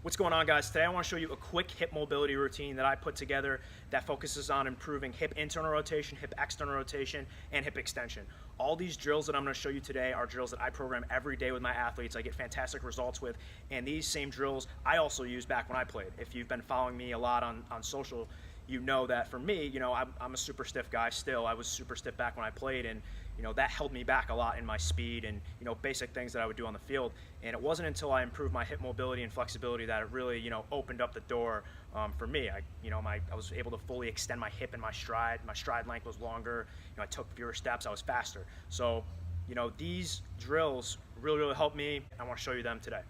What's going on, guys? Today I want to show you a quick hip mobility routine that I put together that focuses on improving hip internal rotation, hip external rotation, and hip extension. All these drills that I'm going to show you today are drills that I program every day with my athletes. I get fantastic results with, and these same drills I also used back when I played. If you've been following me a lot on social, you know that for me, I'm a super stiff guy still. I was super stiff back when I played, and that held me back a lot in my speed and basic things that I would do on the field. And it wasn't until I improved my hip mobility and flexibility that it really opened up the door for me. I was able to fully extend my hip and my stride. My stride length was longer. I took fewer steps. I was faster. So these drills really helped me. I want to show you them today.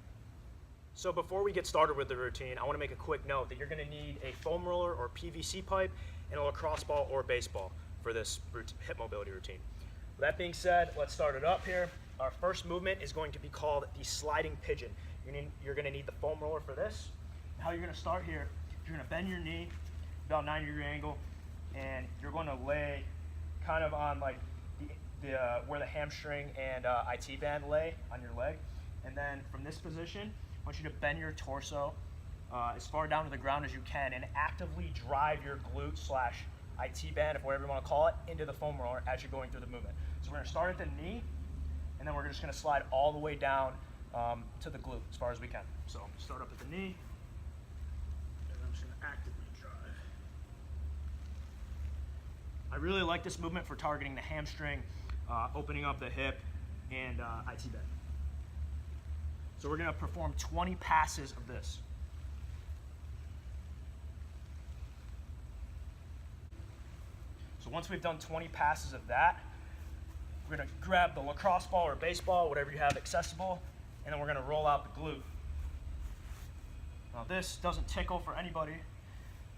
So before we get started with the routine, I want to make a quick note that you're going to need a foam roller or PVC pipe and a lacrosse ball or baseball for this hip mobility routine. With that being said, let's start it up here. Our first movement is going to be called the sliding pigeon. You're going to need the foam roller for this. How you're going to start here, you're going to bend your knee about a 90-degree angle, and you're going to lay kind of on like where the hamstring and IT band lay on your leg. And then from this position, I want you to bend your torso as far down to the ground as you can and actively drive your glute slash IT band, if whatever you want to call it, into the foam roller as you're going through the movement. So we're going to start at the knee, and then we're just going to slide all the way down to the glute as far as we can. So start up at the knee, and I'm just going to actively drive. I really like this movement for targeting the hamstring, opening up the hip, and IT band. So we're going to perform 20 passes of this. So once we've done 20 passes of that, we're going to grab the lacrosse ball or baseball, whatever you have accessible, and then we're going to roll out the glute. Now this doesn't tickle for anybody,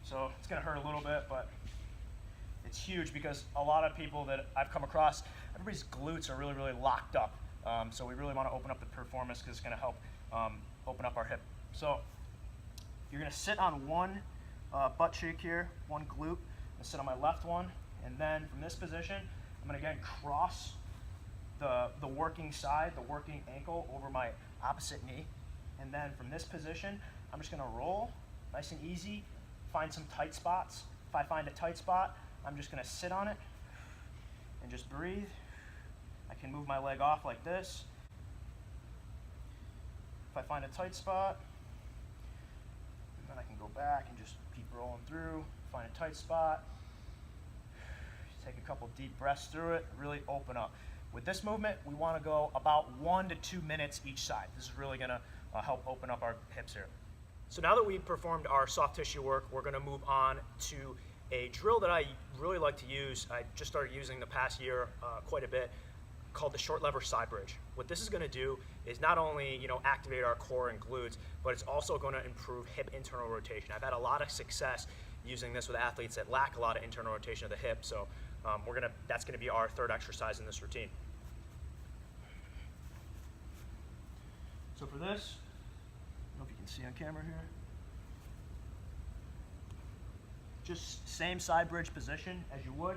so it's going to hurt a little bit, but it's huge because a lot of people that I've come across, everybody's glutes are really locked up. So we really want to open up the performance because it's going to help open up our hip. So you're going to sit on one butt cheek here, one glute, and sit on my left one. And then from this position, I'm going to again cross the working side, the working ankle over my opposite knee. And then from this position, I'm just going to roll nice and easy, find some tight spots. If I find a tight spot, I'm just going to sit on it and just breathe. I can move my leg off like this. If I find a tight spot, then I can go back and just keep rolling through, find a tight spot. Take a couple deep breaths through it, really open up. With this movement, we want to go about 1 to 2 minutes each side. This is really going to help open up our hips here. So now that we've performed our soft tissue work, we're going to move on to a drill that I really like to use. I just started using the past year quite a bit, called the short lever side bridge. What this is going to do is not only activate our core and glutes, but it's also going to improve hip internal rotation. I've had a lot of success using this with athletes that lack a lot of internal rotation of the hip. So that's going to be our third exercise in this routine. So for this, I don't know if you can see on camera here, just same side bridge position as you would,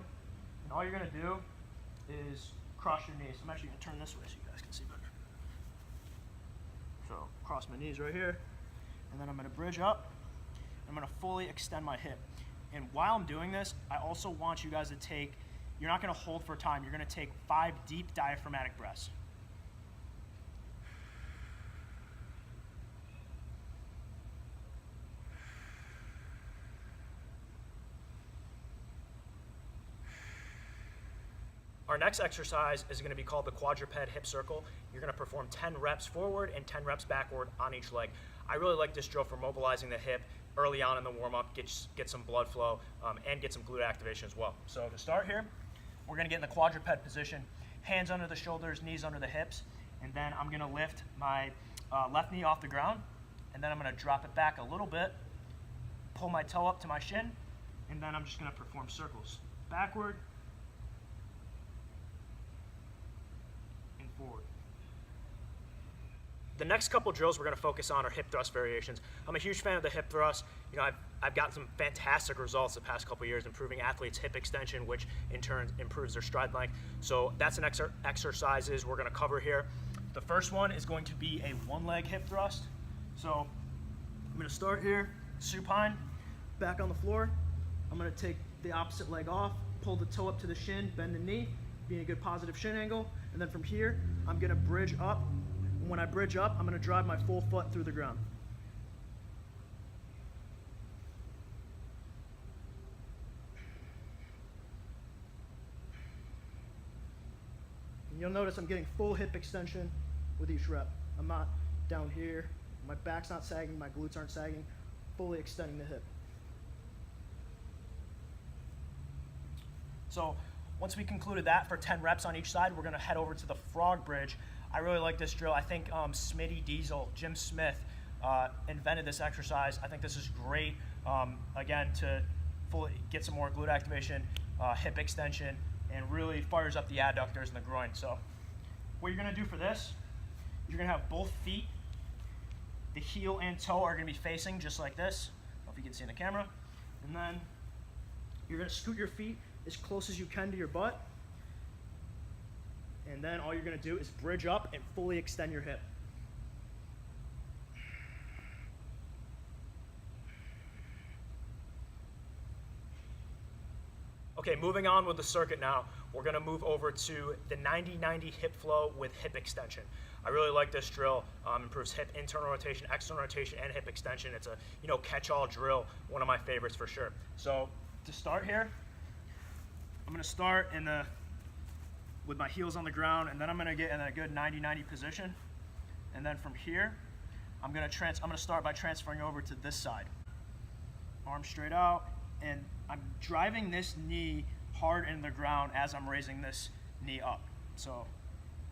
and all you're going to do is cross your knees. I'm actually going to turn this way so you guys can see better. So cross my knees right here, and then I'm going to bridge up. I'm going to fully extend my hip. And while I'm doing this, I also want you guys to take, you're not going to hold for time, you're going to take 5 deep diaphragmatic breaths. Our next exercise is going to be called the Quadruped Hip Circle. You're going to perform 10 reps forward and 10 reps backward on each leg. I really like this drill for mobilizing the hip early on in the warm-up, get some blood flow, and get some glute activation as well. So to start here, we're going to get in the quadruped position, hands under the shoulders, knees under the hips, and then I'm going to lift my left knee off the ground, and then I'm going to drop it back a little bit, pull my toe up to my shin, and then I'm just going to perform circles. Backward, forward. The next couple drills we're going to focus on are hip thrust variations. I'm a huge fan of the hip thrust. I've gotten some fantastic results the past couple of years improving athletes' hip extension, which in turn improves their stride length. So that's an exercises we're going to cover here. The first one is going to be a one leg hip thrust. So I'm gonna start here, supine, back on the floor. I'm gonna take the opposite leg off, pull the toe up to the shin, bend the knee, being a good positive shin angle. And then from here, I'm gonna bridge up. And when I bridge up, I'm gonna drive my full foot through the ground. And you'll notice I'm getting full hip extension with each rep. I'm not down here, my back's not sagging, my glutes aren't sagging, fully extending the hip. So once we concluded that for 10 reps on each side, we're gonna head over to the frog bridge. I really like this drill. I think Smitty Diesel, Jim Smith, invented this exercise. I think this is great, again, to fully get some more glute activation, hip extension, and really fires up the adductors and the groin. So what you're gonna do for this, you're gonna have both feet, the heel and toe are gonna be facing just like this. I don't know if you can see in the camera. And then you're gonna scoot your feet as close as you can to your butt. And then all you're gonna do is bridge up and fully extend your hip. Okay, moving on with the circuit now, we're gonna move over to the 90-90 hip flow with hip extension. I really like this drill. Improves hip internal rotation, external rotation, and hip extension. It's a catch-all drill, one of my favorites for sure. So to start here, I'm gonna start with my heels on the ground, and then I'm gonna get in a good 90-90 position. And then from here, I'm gonna start by transferring over to this side. Arms straight out, and I'm driving this knee hard into the ground as I'm raising this knee up. So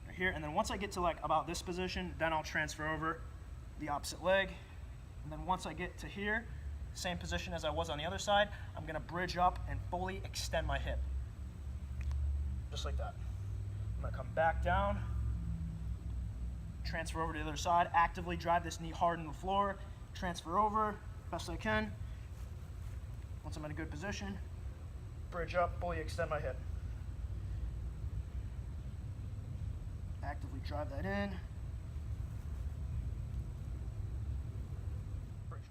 right here, and then once I get to like about this position, then I'll transfer over the opposite leg. And then once I get to here, same position as I was on the other side, I'm gonna bridge up and fully extend my hip. Just like that. I'm gonna come back down, transfer over to the other side, actively drive this knee hard in the floor, transfer over best I can. Once I'm in a good position, bridge up, fully extend my hip. Actively drive that in.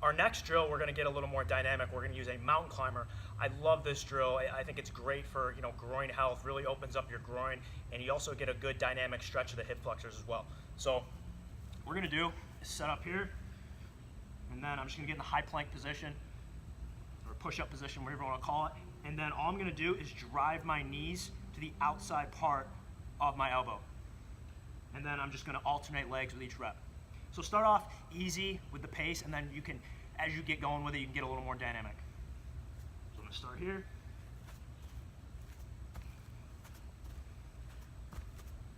Our next drill, we're gonna get a little more dynamic. We're gonna use a mountain climber. I love this drill. I think it's great for groin health, really opens up your groin, and you also get a good dynamic stretch of the hip flexors as well. So what we're gonna do is set up here, and then I'm just gonna get in the high plank position, or push-up position, whatever you wanna call it, and then all I'm gonna do is drive my knees to the outside part of my elbow. And then I'm just gonna alternate legs with each rep. So start off easy with the pace, and then you can, as you get going with it, you can get a little more dynamic. So I'm gonna start here.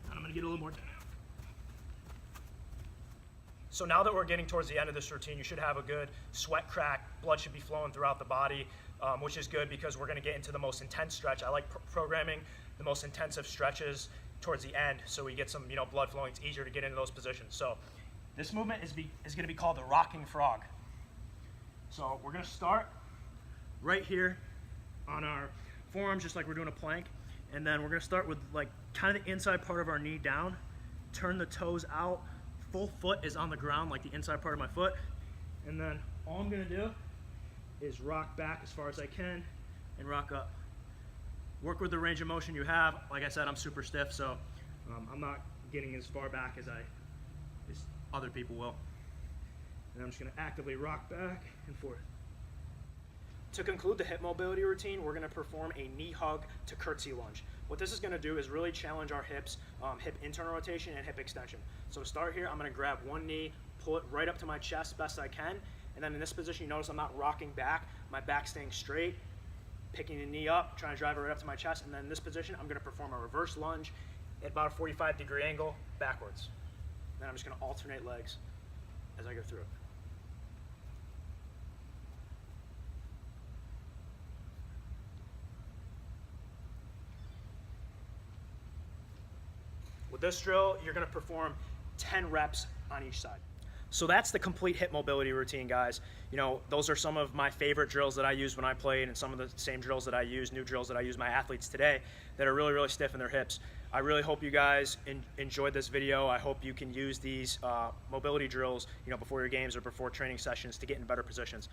And I'm gonna get a little more dynamic. So now that we're getting towards the end of this routine, you should have a good sweat crack, blood should be flowing throughout the body, which is good because we're gonna get into the most intense stretch. I like programming the most intensive stretches towards the end so we get some blood flowing. It's easier to get into those positions. So this movement is going to be called the rocking frog. So we're going to start right here on our forearms, just like we're doing a plank. And then we're going to start with like kind of the inside part of our knee down, turn the toes out, full foot is on the ground, like the inside part of my foot. And then all I'm going to do is rock back as far as I can and rock up. Work with the range of motion you have. Like I said, I'm super stiff, so I'm not getting as far back as other people will. And I'm just gonna actively rock back and forth. To conclude the hip mobility routine, we're gonna perform a knee hug to curtsey lunge. What this is gonna do is really challenge our hips, hip internal rotation and hip extension. So to start here, I'm gonna grab one knee, pull it right up to my chest best I can, and then in this position, you notice I'm not rocking back, my back's staying straight, picking the knee up, trying to drive it right up to my chest, and then in this position, I'm gonna perform a reverse lunge at about a 45-degree angle backwards. Then I'm just gonna alternate legs as I go through it. With this drill, you're gonna perform 10 reps on each side. So that's the complete hip mobility routine, guys. Those are some of my favorite drills that I used when I played, and some of the same drills that I use, new drills that I use my athletes today that are really, really stiff in their hips. I really hope you guys enjoyed this video. I hope you can use these mobility drills, before your games or before training sessions to get in better positions.